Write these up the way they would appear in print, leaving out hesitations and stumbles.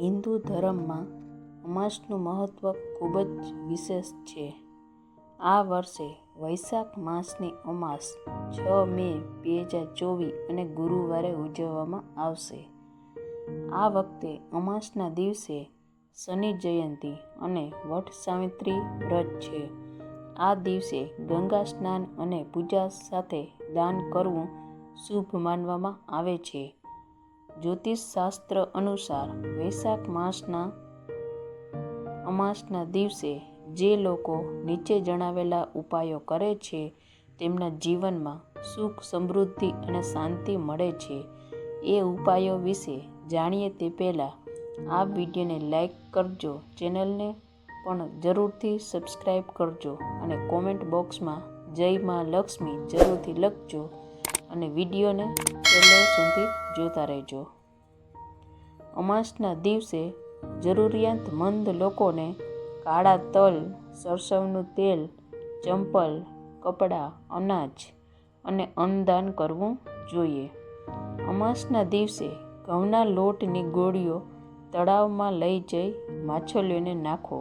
હિન્દુ ધર્મમાં અમાસનું મહત્ત્વ ખૂબ જ વિશેષ છે. આ વર્ષે વૈશાખ માસની અમાસ 6 મે 2024 અને ગુરુવારે ઉજવવામાં આવશે. આ વખતે અમાસના દિવસે શનિ જયંતિ અને વટ સાવિત્રી વ્રત છે. આ દિવસે ગંગા સ્નાન અને પૂજા સાથે દાન કરવું શુભ માનવામાં આવે છે. જ્યોતિષ શાસ્ત્ર અનુસાર વૈશાખ માસના અમાસના દિવસે જે લોકો નીચે જણાવેલા ઉપાયો કરે છે તેમના જીવનમાં સુખ, સમૃદ્ધિ અને શાંતિ મળે છે. એ ઉપાયો વિશે જાણીએ તે પહેલાં આ વિડીયોને લાઈક કરજો, ચેનલને પણ જરૂરથી સબસ્ક્રાઈબ કરજો અને કોમેન્ટ બોક્સમાં જય માં લક્ષ્મી જરૂરથી લખજો અને વિડીયોને છેલ્લે સુધી જોતા રહેજો. અમાસના દિવસે જરૂરિયાતમંદ લોકોને કાળા તલ, સરસવનું તેલ, ચંપલ, કપડાં, અનાજ અને અન્નદાન કરવું જોઈએ. અમાસના દિવસે ઘઉંના લોટની ગોળીઓ તળાવમાં લઈ જઈ માછલીઓને નાખો.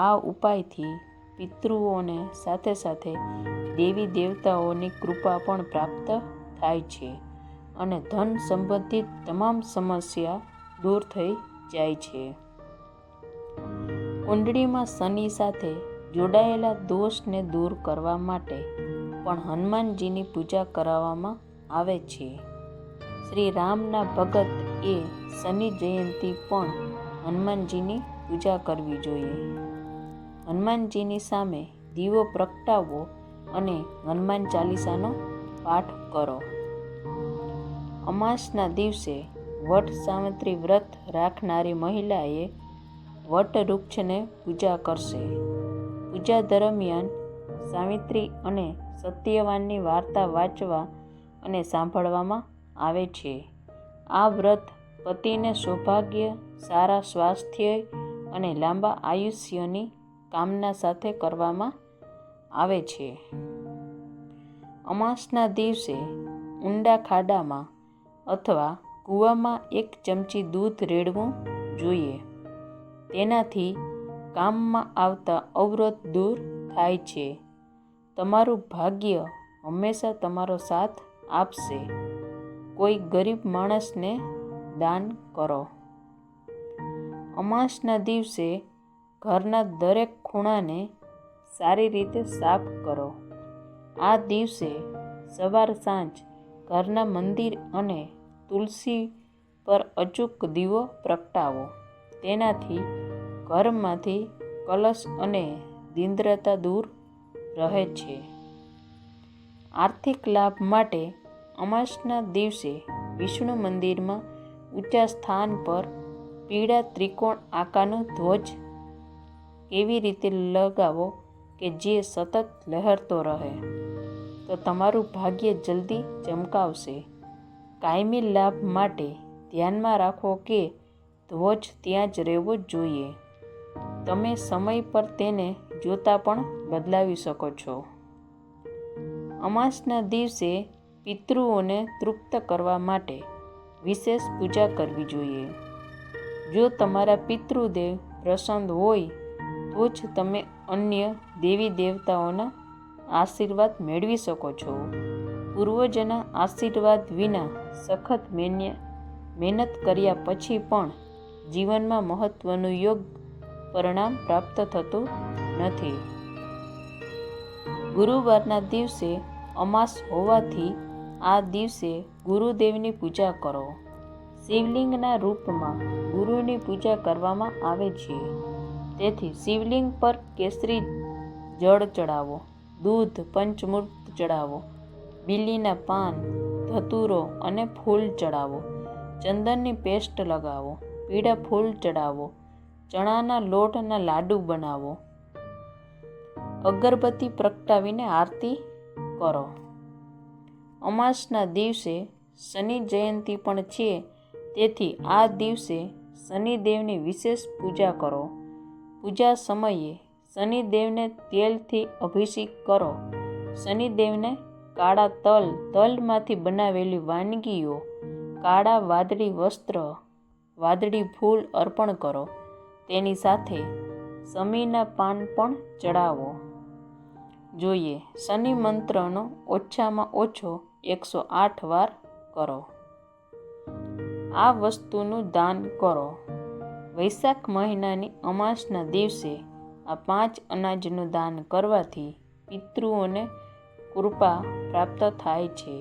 આ ઉપાયથી પિતૃઓને સાથે સાથે દેવી દેવતાઓની કૃપા પણ પ્રાપ્ત થાય છે અને ધન સંબંધિત તમામ સમસ્યા દૂર થઈ જાય છે. કુંડળીમાં શનિ સાથે જોડાયેલા દોષને દૂર કરવા માટે પણ હનુમાનજીની પૂજા કરવામાં આવે છે. શ્રી રામના ભગત એ શનિ જયંતિ પણ હનુમાનજીની પૂજા કરવી જોઈએ. હનુમાનજીની સામે દીવો પ્રગટાવો અને હનુમાન ચાલીસાનો પાઠ કરો. અમાસના દિવસે વટ સાવિત્રી વ્રત રાખનારી મહિલાએ વટ વૃક્ષને પૂજા કરશે. પૂજા દરમિયાન સાવિત્રી અને સત્યવાનની વાર્તા વાંચવા અને સાંભળવામાં આવે છે. આ વ્રત પતિને સૌભાગ્ય, સારા સ્વાસ્થ્ય અને લાંબા આયુષ્યની કામના સાથે કરવામાં આવે છે. અમાસના દિવસે ઊંડા ખાડામાં અથવા કૂવામાં 1 ચમચી દૂધ રેડવું જોઈએ. તેનાથી કામમાં આવતા અવરોધ દૂર થાય છે. તમારું ભાગ્ય હંમેશા તમારો સાથ આપશે. કોઈ ગરીબ માણસને દાન કરો. અમાસના દિવસે ઘરના દરેક ખૂણાને સારી રીતે સાફ કરો. આ દિવસે સવાર સાંજ ઘરના મંદિર અને તુલસી પર અચૂક દીવો પ્રગટાવો. તેનાથી ઘરમાંથી કલશ અને દરિદ્રતા દૂર રહે છે. આર્થિક લાભ માટે અમાસના દિવસે વિષ્ણુ મંદિરમાં ઊંચા સ્થાન પર પીળા ત્રિકોણ આકારનો ધ્વજ કેવી રીતે લગાવો કે જે સતત લહેરતો રહે તો તમારું ભાગ્ય જલ્દી ચમકાવશે. કાયમી લાભ માટે ધ્યાનમાં રાખો કે ધ્વજ ત્યાં જ રહેવો જોઈએ. તમે સમય પર તેને જોતા પણ બદલાવી શકો છો. અમાસના દિવસે પિતૃઓને તૃપ્ત કરવા માટે વિશેષ પૂજા કરવી જોઈએ. જો તમારા પિતૃદેવ પ્રસન્ન હોય તો જ તમે અન્ય દેવી દેવતાઓના આશીર્વાદ મેળવી શકો છો. પૂર્વજોના આશીર્વાદ વિના સખત મહેનત કર્યા પછી પણ જીવનમાં મહત્વનું યોગ્ય પરિણામ પ્રાપ્ત થતું નથી. ગુરુવારના દિવસે અમાસ હોવાથી આ દિવસે ગુરુદેવની પૂજા કરો. શિવલિંગના રૂપમાં ગુરુની પૂજા કરવામાં આવે છે. તેથી શિવલિંગ પર કેસરી જળ ચડાવો, દૂધ, પંચમૃત ચડાવો, બીલીના પાન, ધતૂરો અને ફૂલ ચડાવો. ચંદનની પેસ્ટ લગાવો, પીળા ફૂલ ચડાવો, ચણાના લોટના લાડુ બનાવો, અગરબત્તી પ્રગટાવીને આરતી કરો. અમાસના દિવસે શનિ જયંતિ પણ છે. તેથી આ દિવસે શનિદેવની વિશેષ પૂજા કરો. પૂજા સમયે શનિદેવને તેલથી અભિષેક કરો. શનિદેવને કાળા તલમાંથી બનાવેલી વાનગીઓ, કાળા વાદળી વસ્ત્ર વાદળી ફૂલ અર્પણ કરો. તેની સાથે શમીના પાન પણ ચડાવો જોઈએ. શનિ મંત્રનો ઓછામાં ઓછો 108 વાર કરો. આ વસ્તુનું દાન કરો. વૈશાખ મહિનાની અમાસના દિવસે આ 5 અનાજનું દાન કરવાથી પિતૃઓને કૃપા પ્રાપ્ત થાય છે.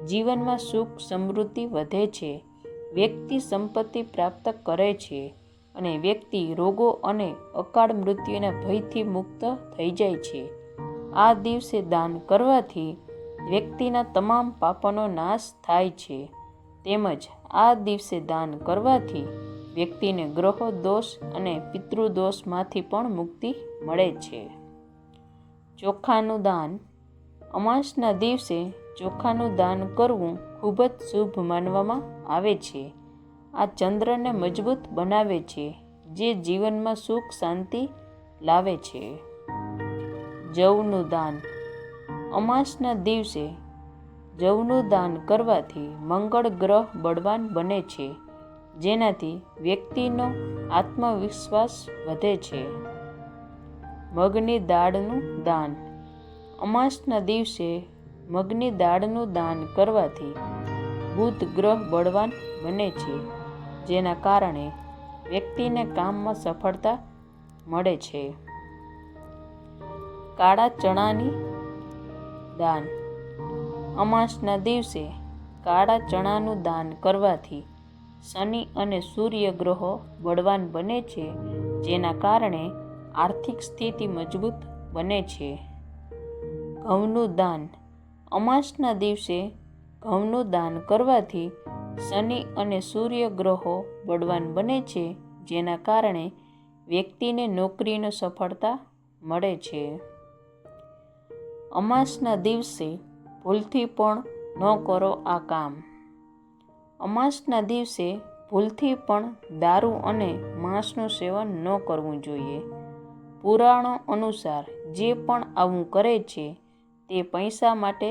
જીવનમાં સુખ સમૃદ્ધિ વધે છે. વ્યક્તિ સંપત્તિ પ્રાપ્ત કરે છે અને વ્યક્તિ રોગો અને અકાળ મૃત્યુના ભયથી મુક્ત થઈ જાય છે. આ દિવસે દાન કરવાથી વ્યક્તિના તમામ પાપોનો નાશ થાય છે. તેમજ આ દિવસે દાન કરવાથી વ્યક્તિને ગ્રહ દોષ અને પિતૃદોષમાંથી પણ મુક્તિ મળે છે. ચોખાનું દાન. અમાસના દિવસે ચોખાનું દાન કરવું ખૂબ જ શુભ માનવામાં આવે છે. આ ચંદ્રને મજબૂત બનાવે છે, જે જીવનમાં સુખ શાંતિ લાવે છે. જવનું દાન. અમાસના દિવસે જવનું દાન કરવાથી મંગળ ગ્રહ બળવાન બને છે, જેનાથી વ્યક્તિનો આત્મવિશ્વાસ વધે છે. મગની દાળનું દાન. અમાસના દિવસે મગની દાળનું દાન કરવાથી બુધ ગ્રહ બળવાન બને છે, જેના કારણે વ્યક્તિને કામમાં સફળતા મળે છે. કાળા ચણાની દાન. અમાસના દિવસે કાળા ચણાનું દાન કરવાથી શનિ અને સૂર્ય ગ્રહો બળવાન બને છે, જેના કારણે આર્થિક સ્થિતિ મજબૂત બને છે. ઘઉંનું દાન. અમાસના દિવસે ઘઉંનું દાન કરવાથી શનિ અને સૂર્ય ગ્રહો બળવાન બને છે, જેના કારણે વ્યક્તિને નોકરીનો સફળતા મળે છે. અમાસના દિવસે ભૂલથી પણ ન કરો આ કામ. અમાસના દિવસે ભૂલથી પણ દારૂ અને માંસનું સેવન ન કરવું જોઈએ. પુરાણો અનુસાર જે પણ આવું કરે છે તે પૈસા માટે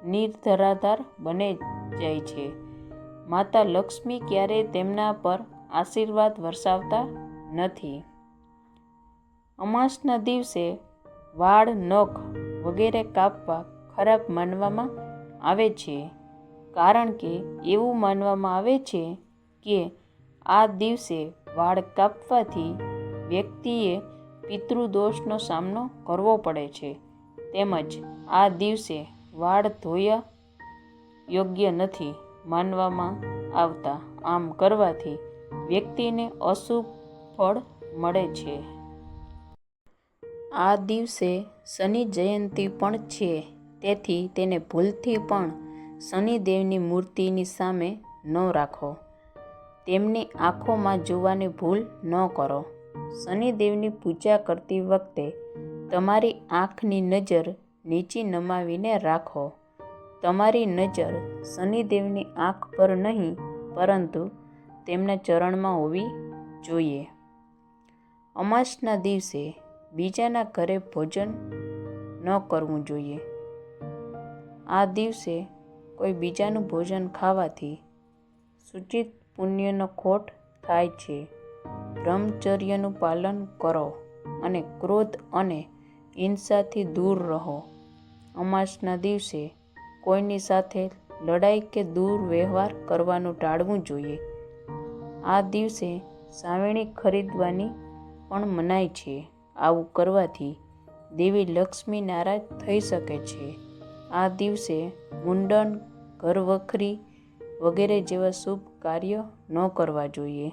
નિર્ધરાધાર બને જાય છે. માતા લક્ષ્મી ક્યારેય તેમના પર આશીર્વાદ વરસાવતા નથી. અમાસના દિવસે વાળ, નખ વગેરે કાપવા ખરાબ માનવામાં આવે છે, કારણ કે એવું માનવામાં આવે છે કે આ દિવસે વાળ કાપવાથી વ્યક્તિએ પિતૃદોષનો સામનો કરવો પડે છે. તેમજ આ દિવસે વાળ ધોયા યોગ્ય નથી માનવામાં આવતા. આમ કરવાથી વ્યક્તિને અશુભ ફળ મળે છે. આ દિવસે શનિ જયંતિ પણ છે, તેથી તેને ભૂલથી પણ શનિદેવની મૂર્તિની સામે ન રાખો. તેમની આંખોમાં જોવાની ભૂલ ન કરો. શનિદેવની પૂજા કરતી વખતે તમારી આંખની નજર નીચી નમાવીને રાખો. તમારી નજર શનિદેવની આંખ પર નહીં, પરંતુ તેમના ચરણમાં હોવી જોઈએ. અમાસના દિવસે બીજાના ઘરે ભોજન ન કરવું જોઈએ. આ દિવસે કોઈ બીજાનું ભોજન ખાવાથી સૂચિત પુણ્યનો ખોટ થાય છે. બ્રહ્મચર્યનું પાલન કરો અને ક્રોધ અને હિંસાથી દૂર રહો. અમાસના દિવસે કોઈની સાથે લડાઈ કે દુર્વ્યવહાર કરવાનું ટાળવું જોઈએ. આ દિવસે સાવેણી ખરીદવાની પણ મનાઈ છે. આવું કરવાથી દેવી લક્ષ્મી નારાજ થઈ શકે છે. આ દિવસે મુંડન, ઘરવખરી વગેરે જેવા શુભ કાર્ય ન કરવા જોઈએ.